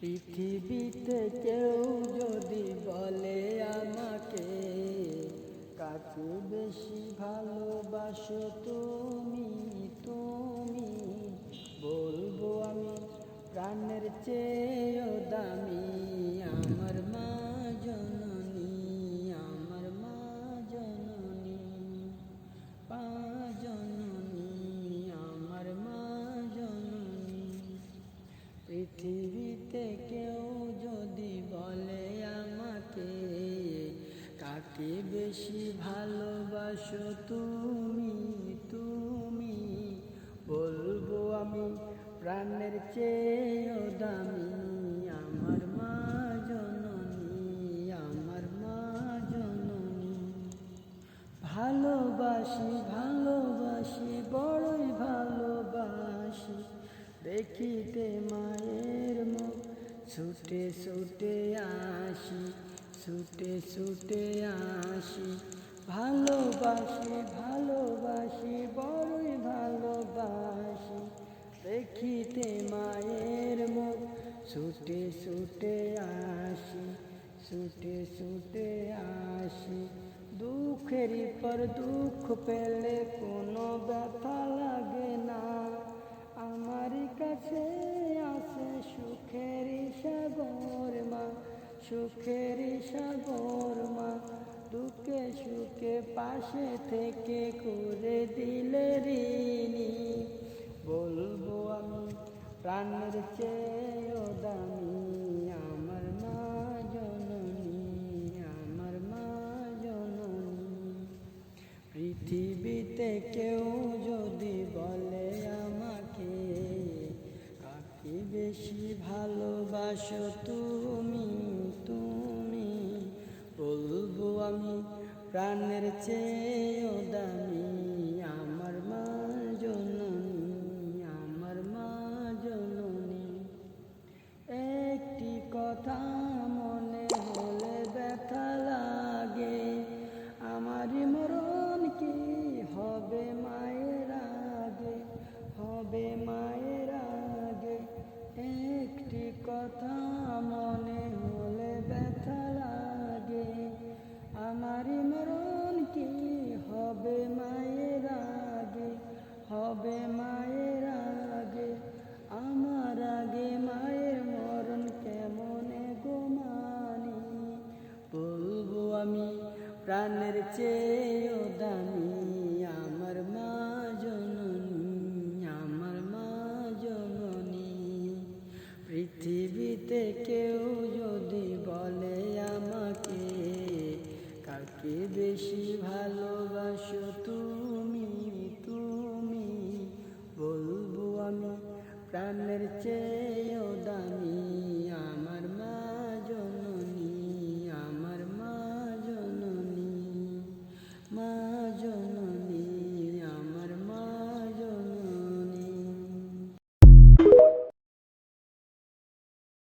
পৃথিবীতে কেউ যদি বলে আমাকে কাকে বেশি ভালোবাসো তুমি, তুমি বলবো আমি প্রাণের চেয়েও দামি আমার মা জননী, আমার মা জননী, মা জননী, আমার মা জননী। পৃথিবীতে কেউ যদি বলে আমাকে কাকে বেশি ভালোবাসো তুমি, তুমি বলবো আমি প্রাণের চেয়েও দামি আমার মা জননী, আমার মা জননী। ভালোবাসি ভালোবাসি বড়ই ভালোবাসি, দেখিতে মায়ের মুখ ছুটে ছুটে আসি, ছুটে ছুটে আসি। ভালোবাসি ভালোবাসি বড়ই ভালোবাসি, দেখিতে মায়ের মুখ ছুটে ছুটে আসি, ছুটে ছুটে আসি। দুঃখেরই পর দুঃখ পেলে কোনো ব্যথা লাগে না, আমার কাছে আছে সুখেরই সাগর মা, সুখেরই সাগর মা। দুঃখে সুখে পাশে থেকে করে দিলে ঋণী, বলবো আমি প্রাণের চেয়েও দামি আমার মা জননী, আমার মা জননী। পৃথিবীতে কেউ যদি বলে আমাকে কাকে বেশি ভালোবাসো তুমি, তুমি বলবো আমি প্রাণের চেয়েও দামি আমার মা জননী, আমার মা জননী। একটি কথা মনে হলে ব্যথা লাগে, আমারই মরণ কি হবে মায়ের আগে, হবে মায়ের আগে। একটি কথা মনে হলে ব্যথা লাগে, আমারই মরণ কি হবে মায়ের আগে, হবে মায়ের আগে। আমার আগে মায়ের মরণ কেমনে গো মানি, বলবো আমি প্রাণের চেয়েও দামি আমার মা জননী, আমার মা জননী। পৃথিবীতে কেউ যদি বলে আমাকে কাকে বেশি ভালোবাসো তুমি, তুমি বলবো আমি প্রাণের চেয়ে